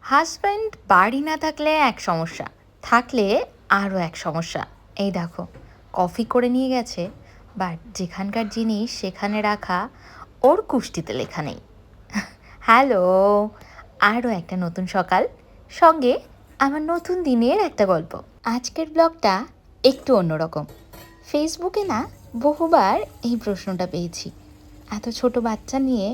Husband বাড়ি না থাকলে এক সমস্যা, থাকলে আরও এক সমস্যা। এই দেখো, কফি করে নিয়ে গেছে, বাট যেখানকার জিনিস সেখানে রাখা, ওর কুষ্টিতে লেখা নেই। হ্যালো, আরও একটা নতুন সকাল, সঙ্গে আমার নতুন দিনের একটা গল্প। আজকের ব্লগটা একটু অন্যরকম। ফেসবুকে না বহুবার এই প্রশ্নটা পেয়েছি, এত ছোট বাচ্চা নিয়ে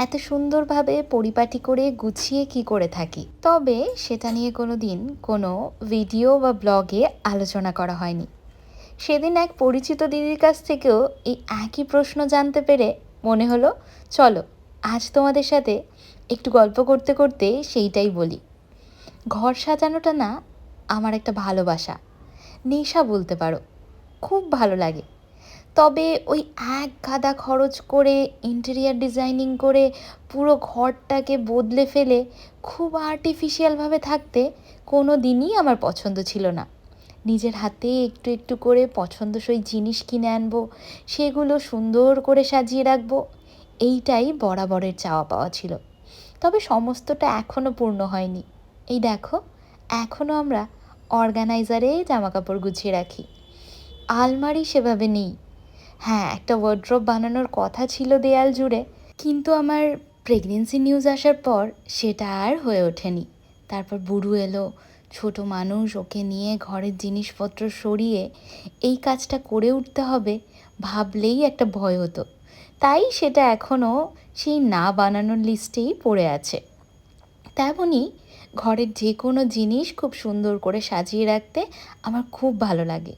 এত সুন্দরভাবে পরিপাটি করে গুছিয়ে কি করে থাকি, তবে সেটা নিয়ে কোনো দিন কোনো ভিডিও বা ব্লগে আলোচনা করা হয়নি। সেদিন এক পরিচিত দিদির কাছ থেকেও এই একই প্রশ্ন জানতে পেরে মনে হলো, চলো আজ তোমাদের সাথে একটু গল্প করতে করতে সেইটাই বলি। ঘর সাজানোটা না আমার একটা ভালোবাসা, নেশা বলতে পারো। খুব ভালো লাগে। তবে ওই এক গাদা খরচ করে ইন্টেরিয়ার ডিজাইনিং করে পুরো ঘরটাকে বদলে ফেলে খুব আর্টিফিশিয়ালভাবে থাকতে কোনো দিনই আমার পছন্দ ছিল না। নিজের হাতে একটু একটু করে পছন্দসই জিনিস কিনে আনবো, সেগুলো সুন্দর করে সাজিয়ে রাখবো, এইটাই বরাবরের চাওয়া পাওয়া ছিল। তবে সমস্তটা এখনও পূর্ণ হয়নি। এই দেখো, এখনও আমরা অর্গানাইজারে জামাকাপড় গুছিয়ে রাখি, আলমারি সেভাবে নেই। হ্যাঁ, একটা ওয়ার্ড্রোব বানানোর কথা ছিল দেয়াল জুড়ে, কিন্তু আমার প্রেগনেন্সি নিউজ আসার পর সেটা আর হয়ে ওঠেনি। তারপর বুড়ো এলো, ছোট মানুষ, ওকে নিয়ে ঘরের জিনিসপত্র সরিয়ে এই কাজটা করে উঠতে হবে ভাবলেই একটা ভয় হতো। তাই সেটা এখনও সেই না বানানোর লিস্টেই পড়ে আছে। তেমনই ঘরের যে কোনো জিনিস খুব সুন্দর করে সাজিয়ে রাখতে আমার খুব ভালো লাগে।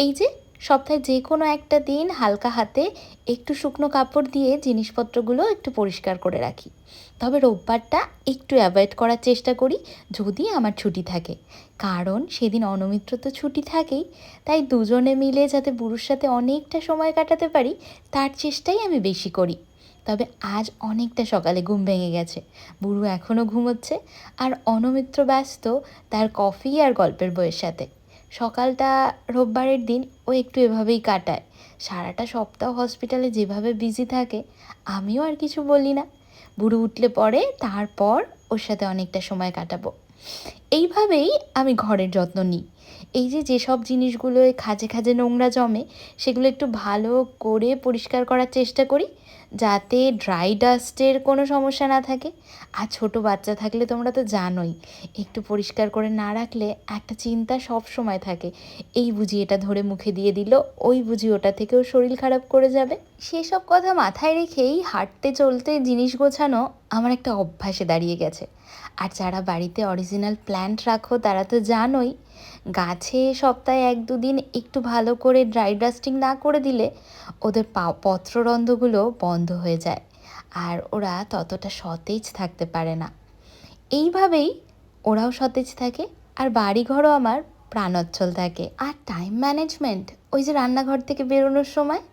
এই যে সপ্তাহে যে কোনো একটা দিন হালকা হাতে একটু শুকনো কাপড় দিয়ে জিনিসপত্রগুলো একটু পরিষ্কার করে রাখি। তবে রোববারটা একটু অ্যাভয়েড করার চেষ্টা করি যদি আমার ছুটি থাকে, কারণ সেদিন অনমিত্র তো ছুটি থাকেই। তাই দুজনে মিলে যাতে বুড়োর সাথে অনেকটা সময় কাটাতে পারি তার চেষ্টাই আমি বেশি করি। তবে আজ অনেকটা সকালে ঘুম ভেঙে গেছে, বুড়ো এখনও ঘুমোচ্ছে, আর অনমিত্র ব্যস্ত তার কফি আর গল্পের বইয়ের সাথে। সকালটা রোববারের দিন ও একটু এভাবেই কাটায়। সারাটা সপ্তাহ হসপিটালে যেভাবে বিজি থাকে, আমিও আর কিছু বলি না। বুড়ো উঠলে পরে তারপর ওর সাথে অনেকটা সময় কাটাবো। এইভাবেই আমি ঘরের যত্ন নিই। এই যে যেসব জিনিসগুলো খাঁজে খাঁজে নোংরা জমে, সেগুলো একটু ভালো করে পরিষ্কার করার চেষ্টা করি, যাতে ড্রাই ডাস্টের কোনো সমস্যা না থাকে। আর ছোটো বাচ্চা থাকলে তোমরা তো জানোই, একটু পরিষ্কার করে না রাখলে একটা চিন্তা সব সময় থাকে, এই বুঝি এটা ধরে মুখে দিয়ে দিল, ওই বুঝি ওটা থেকেও শরীর খারাপ করে যাবে। সেসব কথা মাথায় রেখেই হাঁটতে চলতে জিনিস গোছানো আমার একটা অভ্যাসে দাঁড়িয়ে গেছে। আর যারা বাড়িতে অরিজিনাল প্ল্যান্ট রাখো তারা তো জানোই, গাছে সপ্তাহে 1-2 দিন একটু ভালো করে ড্রাই ডাস্টিং না করে দিলে ওদের পত্ররন্ধ্রগুলো বন্ধ হয়ে যায়, আর ওরা ততটা সতেজ থাকতে পারে না। এইভাবেই ওরাও সতেজ থাকে, আর বাড়িঘরও আমার প্রাণোচ্ছল থাকে। আর টাইম ম্যানেজমেন্ট, ওই যে রান্নাঘর থেকে বেরোনোর সময়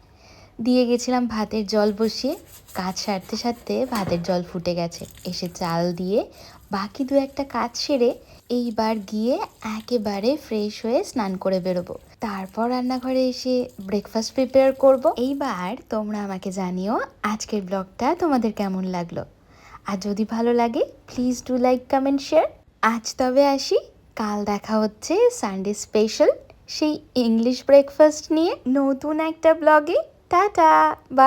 দিয়ে গেছিলাম ভাতের জল বসিয়ে, কাজ সারতে সারতে ভাতের জল ফুটে গেছে, এসে চাল দিয়ে বাকি 2-একটা কাজ সেরে এইবার গিয়ে একেবারে ফ্রেশ হয়ে স্নান করে বেরোবো। তারপর রান্নাঘরে এসে ব্রেকফাস্ট প্রিপেয়ার করব। এইবার তোমরা আমাকে জানিও আজকের ব্লগটা তোমাদের কেমন লাগলো। আর যদি ভালো লাগে please do like, comment, share. আজ তবে আসি, কাল দেখা হচ্ছে সানডে স্পেশাল সেই ইংলিশ ব্রেকফাস্ট নিয়ে নতুন একটা ব্লগে। Tata, by.